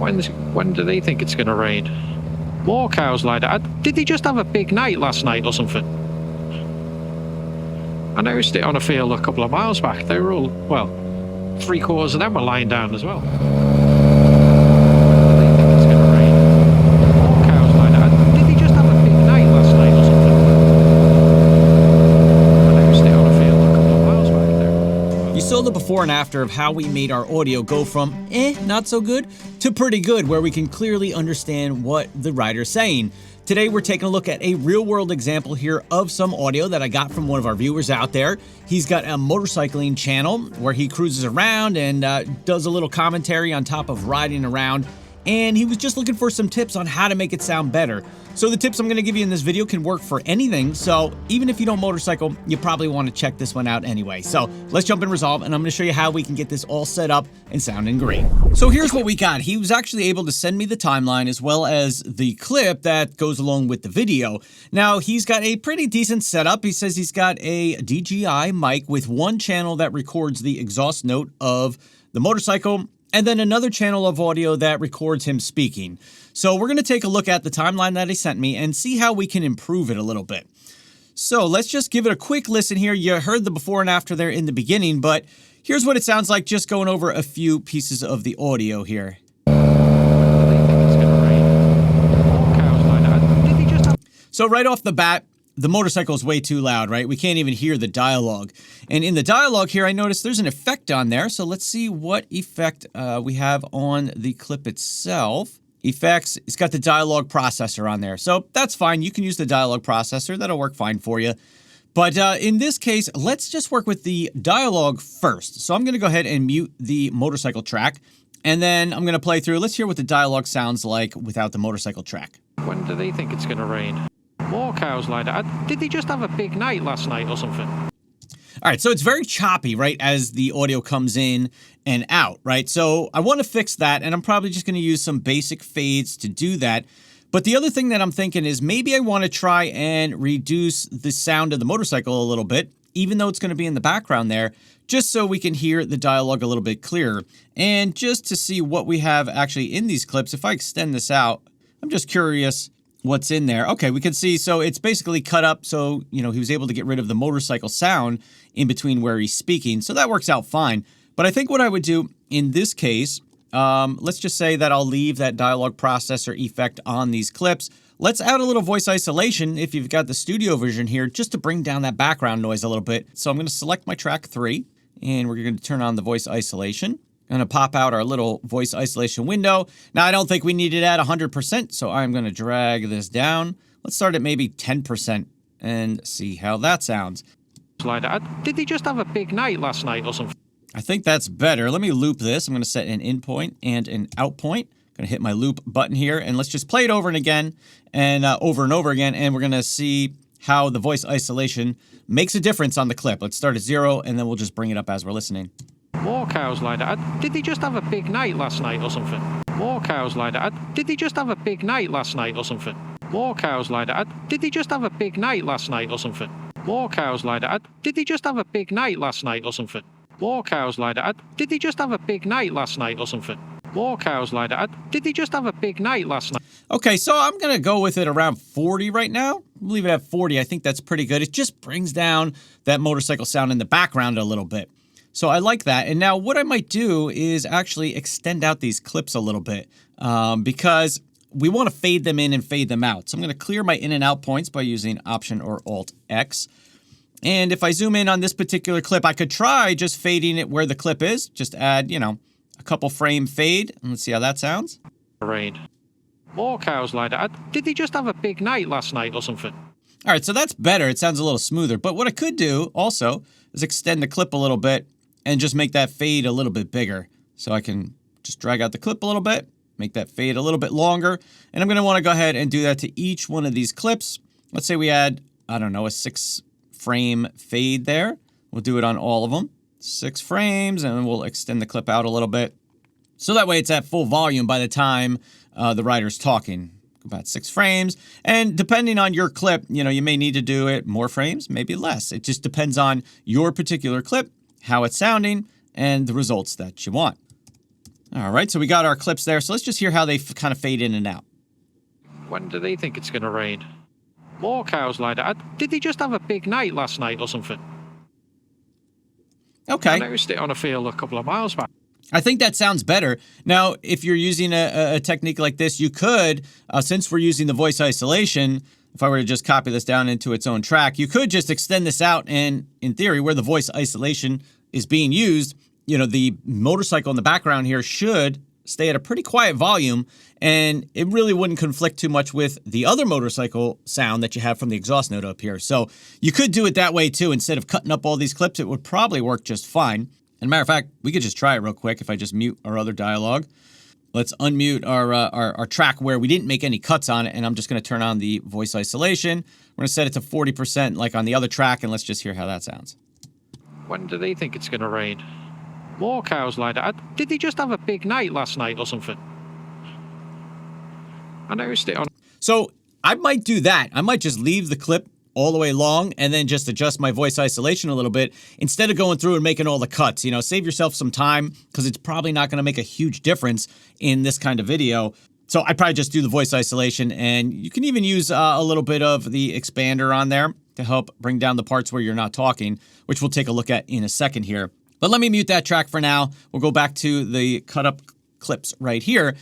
When do they think it's going to rain? More cows like that. Did they just have a big night last night or something? I noticed it on a field a couple of miles back. They were all, well, 3/4 of them were lying down as well. They think it's going to rain. More cows like that. Did they just have a big night last night or something? I noticed it on a field a couple of miles back there. You saw the before and after of how we made our audio go from not so good to pretty good, where we can clearly understand what the writer's saying. Today we're taking a look at a real-world example here of some audio that I got from one of our viewers out there. He's got a motorcycling channel where he cruises around and does a little commentary on top of riding around, and he was just looking for some tips on how to make it sound better. So the tips I'm going to give you in this video can work for anything, so even if you don't motorcycle, you probably want to check this one out anyway. So let's jump in Resolve, and I'm going to show you how we can get this all set up and sounding great. So here's what we got. He was actually able to send me the timeline as well as the clip that goes along with the video. Now, he's got a pretty decent setup. He says he's got a DJI mic with one channel that records the exhaust note of the motorcycle, and then another channel of audio that records him speaking. So we're going to take a look at the timeline that he sent me and see how we can improve it a little bit. So let's just give it a quick listen here. You heard the before and after there in the beginning, but here's what it sounds like just going over a few pieces of the audio here. So right off the bat, the motorcycle is way too loud, right? We can't even hear the dialogue. And in the dialogue here, I noticed there's an effect on there. So let's see what effect we have on the clip itself. Effects, it's got the dialogue processor on there. So that's fine. You can use the dialogue processor. That'll work fine for you. But in this case, let's just work with the dialogue first. So I'm going to go ahead and mute the motorcycle track. And then I'm going to play through. Let's hear what the dialogue sounds like without the motorcycle track. When do they think it's going to rain? More cows like that. Did they just have a big night last night or something? All right, so it's very choppy, right, as the audio comes in and out, right? So I want to fix that, and I'm probably just going to use some basic fades to do that. But the other thing that I'm thinking is maybe I want to try and reduce the sound of the motorcycle a little bit, even though it's going to be in the background there, just so we can hear the dialogue a little bit clearer. And just to see what we have actually in these clips, if I extend this out, I'm just curious what's in there. Okay, we can see, so it's basically cut up, so, you know, he was able to get rid of the motorcycle sound in between where he's speaking, so that works out fine. But I think what I would do in this case, let's just say that I'll leave that dialogue processor effect on these clips. Let's add a little voice isolation if you've got the studio version here, just to bring down that background noise a little bit. So I'm going to select my track 3, and we're going to turn on the voice isolation. I'm going to pop out our little voice isolation window. Now, I don't think we need it at 100%, so I'm going to drag this down. Let's start at maybe 10% and see how that sounds. Like that. Did they just have a big night last night or something? I think that's better. Let me loop this. I'm going to set an in point and an out point. I'm going to hit my loop button here, and let's just play it over and again, and over and over again, and we're going to see how the voice isolation makes a difference on the clip. Let's start at 0, and then we'll just bring it up as we're listening. More cows like that. Did they just have a big night last night or something? More cows like that. Did they just have a big night last night or something? More cows like that. Did they just have a big night last night or something? More cows like that. Did they just have a big night last night or something? More cows like that. Did they just have a big night last night or something? More cows like that. Did they just have a big night last night? Okay, so I'm going to go with it around 40 right now. Leave it at 40. I think that's pretty good. It just brings down that motorcycle sound in the background a little bit. So I like that. And now what I might do is actually extend out these clips a little bit because we want to fade them in and fade them out. So I'm going to clear my in and out points by using Option or Alt X. And if I zoom in on this particular clip, I could try just fading it where the clip is. Just add, you know, a couple frame fade. And let's see how that sounds. Rain. More cows like that. Did they just have a big night last night or something? All right, so that's better. It sounds a little smoother. But what I could do also is extend the clip a little bit and just make that fade a little bit bigger. So I can just drag out the clip a little bit, make that fade a little bit longer. And I'm going to want to go ahead and do that to each one of these clips. Let's say we add, I don't know, a 6-frame fade there. We'll do it on all of them. 6 frames, and then we'll extend the clip out a little bit. So that way it's at full volume by the time the writer's talking. About 6 frames. And depending on your clip, you know, you may need to do it more frames, maybe less. It just depends on your particular clip, how it's sounding, and the results that you want. All right, so we got our clips there. So let's just hear how they kind of fade in and out. When do they think it's going to rain? More cows lie down. Did they just have a big night last night or something? Okay. I noticed it on a field a couple of miles back. I think that sounds better. Now, if you're using a technique like this, you could, since we're using the voice isolation, if I were to just copy this down into its own track, you could just extend this out, and in theory, where the voice isolation is being used, you know, the motorcycle in the background here should stay at a pretty quiet volume, and it really wouldn't conflict too much with the other motorcycle sound that you have from the exhaust note up here. So you could do it that way too. Instead of cutting up all these clips, it would probably work just fine. And matter of fact, we could just try it real quick if I just mute our other dialogue. Let's unmute our track where we didn't make any cuts on it, and I'm just going to turn on the voice isolation. We're going to set it to 40% like on the other track, and let's just hear how that sounds. When do they think it's going to rain? More cows lie down. Did they just have a big night last night or something? I noticed it on... So I might do that. I might just leave the clip all the way long and then just adjust my voice isolation a little bit instead of going through and making all the cuts. You know, save yourself some time because it's probably not going to make a huge difference in this kind of video. So I'd probably just do the voice isolation, and you can even use a little bit of the expander on there to help bring down the parts where you're not talking, which we'll take a look at in a second here. But let me mute that track for now. We'll go back to the cut up clips right here.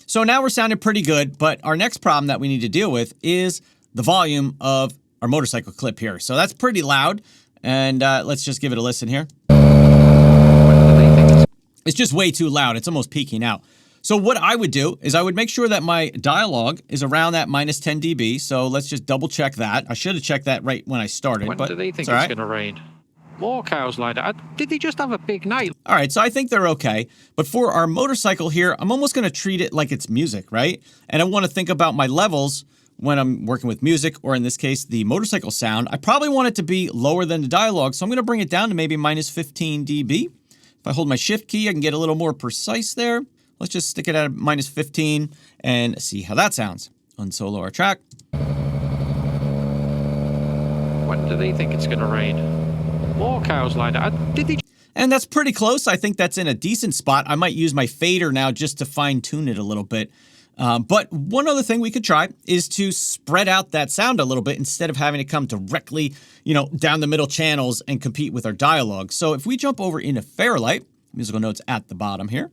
So now we're sounding pretty good, but our next problem that we need to deal with is the volume of our motorcycle clip here. So that's pretty loud, and let's just give it a listen here. It's just way too loud. It's almost peaking out. So what I would do is I would make sure that my dialogue is around that minus 10 dB. So let's just double check that. I should have checked that right when I started. When but do they think it's it's going to rain? More cows lie down. Did they just have a big night? All right, so I think they're okay. But for our motorcycle here, I'm almost going to treat it like it's music, right? And I want to think about my levels when I'm working with music, or in this case, the motorcycle sound. I probably want it to be lower than the dialogue, so I'm going to bring it down to maybe minus 15 dB. If I hold my shift key, I can get a little more precise there. Let's just stick it at minus 15 and see how that sounds. Unsolo our track. When do they think it's going to rain? More cows lie down. Did they... And that's pretty close. I think that's in a decent spot. I might use my fader now just to fine tune it a little bit. But one other thing we could try is to spread out that sound a little bit instead of having it come directly, you know, down the middle channels and compete with our dialogue. So if we jump over into Fairlight, musical notes at the bottom here,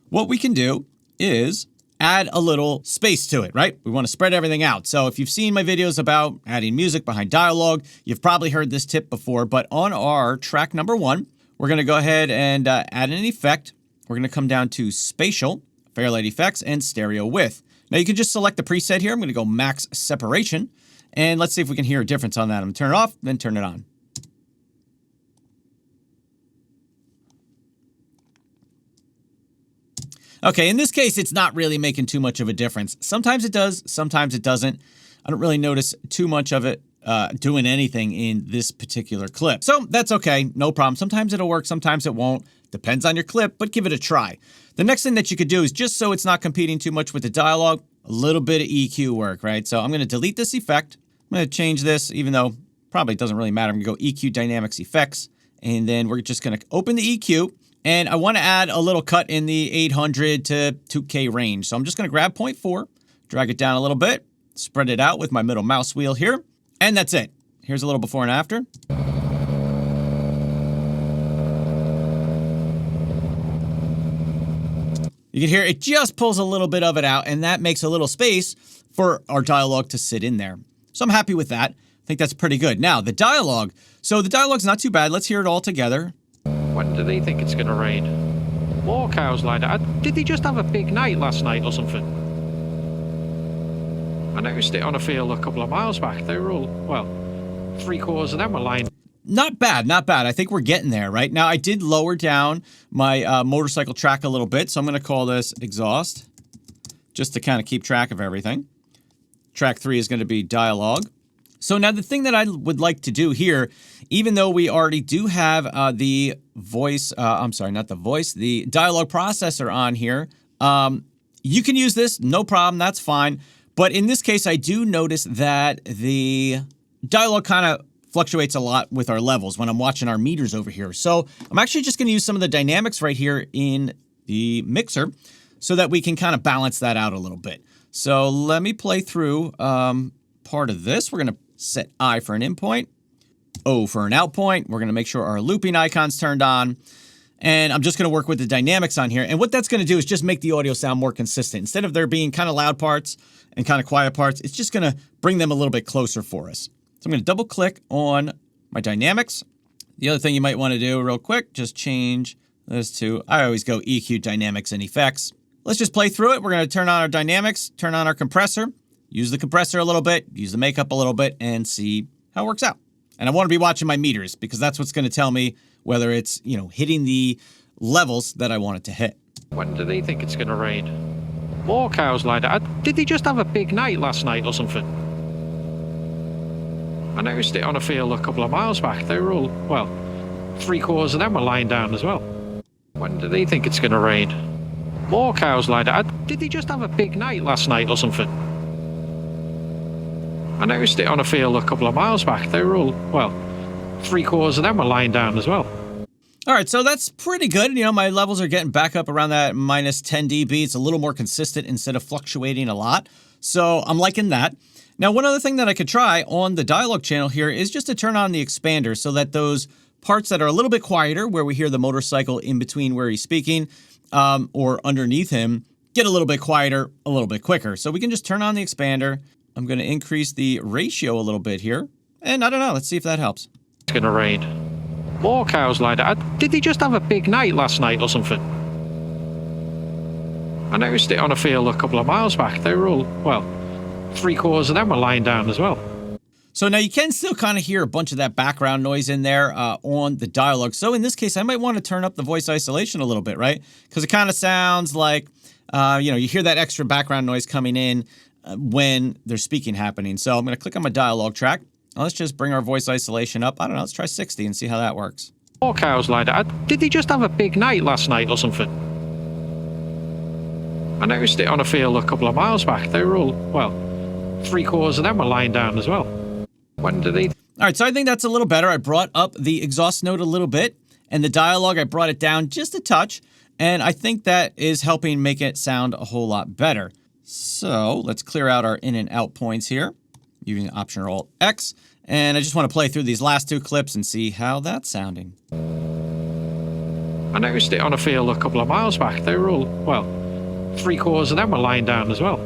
what we can do is add a little space to it, right? We want to spread everything out. So if you've seen my videos about adding music behind dialogue, you've probably heard this tip before, but on our track number 1, we're going to go ahead and add an effect. We're going to come down to Spatial, Fairlight Effects, and Stereo Width. Now you can just select the preset here. I'm going to go Max Separation, and let's see if we can hear a difference on that. I'm going to turn it off, then turn it on. Okay, in this case, it's not really making too much of a difference. Sometimes it does, sometimes it doesn't. I don't really notice too much of it doing anything in this particular clip. So that's okay, no problem. Sometimes it'll work, sometimes it won't. Depends on your clip, but give it a try. The next thing that you could do is, just so it's not competing too much with the dialogue, a little bit of EQ work, right? So I'm going to delete this effect. I'm going to change this, even though probably it doesn't really matter. I'm going to go EQ Dynamics Effects, and then we're just going to open the EQ. And I want to add a little cut in the 800 to 2K range. So I'm just going to grab 0.4, drag it down a little bit, spread it out with my middle mouse wheel here, and that's it. Here's a little before and after. You can hear it just pulls a little bit of it out, and that makes a little space for our dialogue to sit in there. So I'm happy with that. I think that's pretty good. Now, the dialogue. So the dialogue's not too bad. Let's hear it all together. When do they think it's going to rain? More cows lie down. Did they just have a big night last night or something? I noticed it on a field a couple of miles back. They were all, well, 3/4 of them were lying. Not bad, not bad. I think we're getting there, right? Now, I did lower down my motorcycle track a little bit, so I'm going to call this Exhaust, just to kind of keep track of everything. Track 3 is going to be Dialogue. So now the thing that I would like to do here, even though we already do have the voice, I'm sorry, not the voice, the dialogue processor on here, you can use this, no problem, that's fine. But in this case, I do notice that the dialogue kind of fluctuates a lot with our levels when I'm watching our meters over here. So I'm actually just going to use some of the dynamics right here in the mixer so that we can kind of balance that out a little bit. So let me play through part of this. We're going to set I for an in point, O for an out point. We're going to make sure our looping icon's turned on. And I'm just going to work with the dynamics on here. And what that's going to do is just make the audio sound more consistent. Instead of there being kind of loud parts and kind of quiet parts, it's just going to bring them a little bit closer for us. So I'm going to double click on my dynamics. The other thing you might want to do real quick, just change this to, I always go EQ dynamics and effects. Let's just play through it. We're going to turn on our dynamics, turn on our compressor, use the compressor a little bit, use the makeup a little bit, and see how it works out. And I want to be watching my meters because that's what's going to tell me whether it's, you know, hitting the levels that I want it to hit. When do they think it's going to rain? More cows lie down. Did they just have a big night last night or something? I noticed it on a field a couple of miles back. They were all, well, 3/4 of them were lying down as well. When do they think it's going to rain? More cows lie down. Did they just have a big night last night or something? I noticed it on a field a couple of miles back. They were all, well, 3/4 of them were lying down as well. All right, so that's pretty good. You know, my levels are getting back up around that minus 10 dB. It's a little more consistent instead of fluctuating a lot. So I'm liking that. Now, one other thing that I could try on the dialogue channel here is just to turn on the expander so that those parts that are a little bit quieter, where we hear the motorcycle in between where he's speaking or underneath him, get a little bit quieter a little bit quicker. So we can just turn on the expander. I'm going to increase the ratio a little bit here. And I don't know, let's see if that helps. It's going to rain. More cows lie down. Did they just have a big night last night or something? I noticed it on a field a couple of miles back. They were all, well, 3/4 of them were lying down as well. So now you can still kind of hear a bunch of that background noise in there on the dialogue. So in this case, I might want to turn up the voice isolation a little bit, right? Because it kind of sounds like, you know, you hear that extra background noise coming in when there's speaking happening. So I'm going to click on my dialogue track. Let's just bring our voice isolation up. I don't know, let's try 60 and see how that works. More cows lie down. Did they just have a big night last night or something? I noticed it on a field a couple of miles back. They were all, well, 3/4 of them were lying down as well. When do they... All right, so I think that's a little better. I brought up the exhaust note a little bit, and the dialogue, I brought it down just a touch, and I think that is helping make it sound a whole lot better. So let's clear out our in and out points here using Option or Alt X, and I just want to play through these last two clips and see how that's sounding. I noticed it on a field a couple of miles back. They were all, well, 3/4 of them were lying down as well.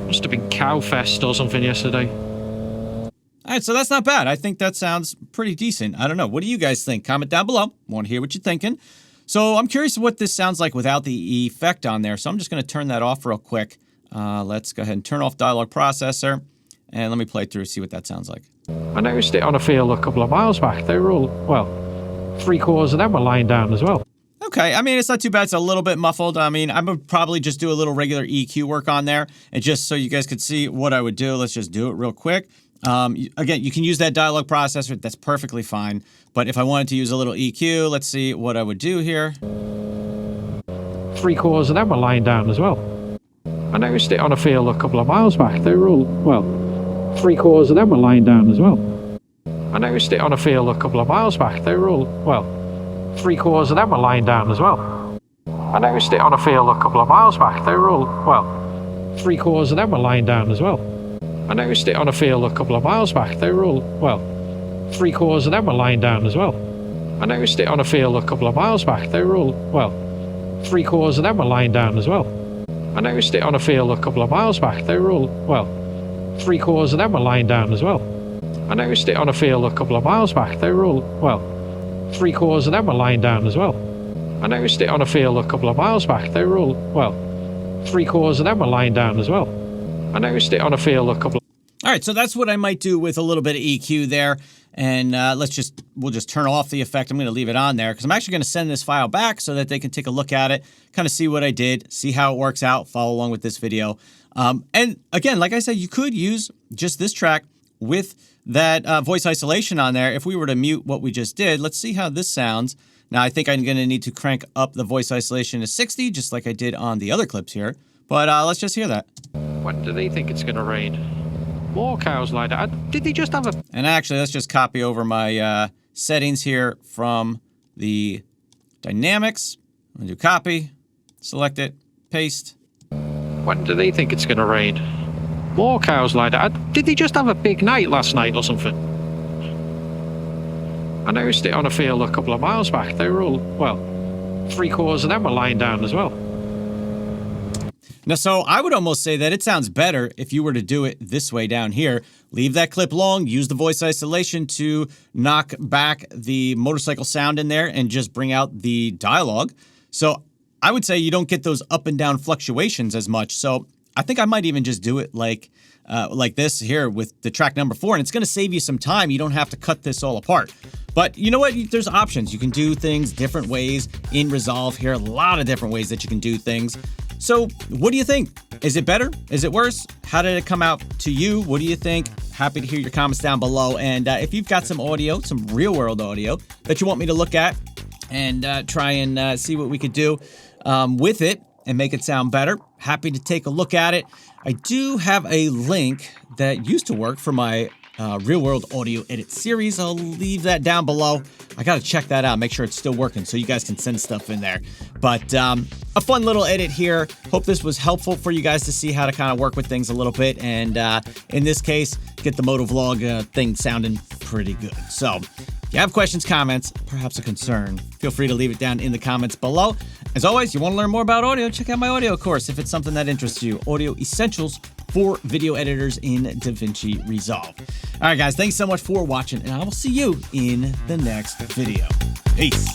Must have been Cowfest or something yesterday. All right, so that's not bad. I think that sounds pretty decent. I don't know. What do you guys think? Comment down below. Want to hear what you're thinking. So I'm curious what this sounds like without the effect on there. So I'm just going to turn that off real quick. Let's go ahead and turn off dialogue processor. And let me play through, see what that sounds like. I noticed it on a field a couple of miles back. They were all, well, 3/4 of them were lying down as well. Okay, I mean, it's not too bad. It's a little bit muffled. I mean, I would probably just do a little regular EQ work on there. And just so you guys could see what I would do, let's just do it real quick. Again, you can use that dialogue processor. That's perfectly fine. But if I wanted to use a little EQ, let's see what I would do here. 3/4 of them were lying down as well. I noticed it on a field a couple of miles back. They were all, well, 3/4 of them were lying down as well. I noticed it on a field a couple of miles back. They were all, well, 3/4 of them were lying down as well. I noticed it on a field a couple of miles back. They were all, well, 3/4 of them were lying down as well. I noticed it on a field a couple of miles back. They were all, well, 3/4 of them were lying down as well. I noticed it on a field a couple of miles back. They were all, well, 3/4 of them were lying down as well. I noticed it on a field a couple of miles back. They were all, well, 3/4 of them were lying down as well. I noticed it on a field a couple of miles back. They were all, well, 3/4 of them were lying down as well. I noticed it on a field a couple of miles back. They were all, well, 3/4 of them were lying down as well. I noticed it on a field a couple of... All right, so that's what I might do with a little bit of EQ there. And we'll just turn off the effect. I'm going to leave it on there because I'm actually going to send this file back so that they can take a look at it, kind of see what I did, see how it works out, follow along with this video. And again, like I said, you could use just this track with that voice isolation on there. If we were to mute what we just did, let's see how this sounds. Now, I think I'm going to need to crank up the voice isolation to 60, just like I did on the other clips here. But let's just hear that. When do they think it's going to rain? More cows lie down. Did they just have a... And actually, let's just copy over my settings here from the dynamics. I'm going to do copy, select it, paste. When do they think it's going to rain? More cows lie down. Did they just have a big night last night or something? I noticed it on a field a couple of miles back. They were all, well, 3/4 of them were lying down as well. Now, so I would almost say that it sounds better if you were to do it this way down here. Leave that clip long, use the voice isolation to knock back the motorcycle sound in there and just bring out the dialogue. So I would say you don't get those up and down fluctuations as much. So I think I might even just do it like this here with the track number 4, and it's going to save you some time. You don't have to cut this all apart. But you know what? There's options. You can do things different ways in Resolve here. A lot of different ways that you can do things. So what do you think? Is it better? Is it worse? How did it come out to you? What do you think? Happy to hear your comments down below. And if you've got some audio, some real world audio that you want me to look at and try and see what we could do with it and make it sound better, happy to take a look at it. I do have a link that used to work for my real world audio edit series. I'll leave that down below. I got to check that out, make sure it's still working so you guys can send stuff in there. But a fun little edit here. Hope this was helpful for you guys to see how to kind of work with things a little bit. And in this case, get the motovlog thing sounding pretty good. So if you have questions, comments, perhaps a concern, feel free to leave it down in the comments below. As always, you want to learn more about audio, check out my audio course if it's something that interests you. Audio Essentials for video editors in DaVinci Resolve. All right, guys, thanks so much for watching, and I will see you in the next video. Peace.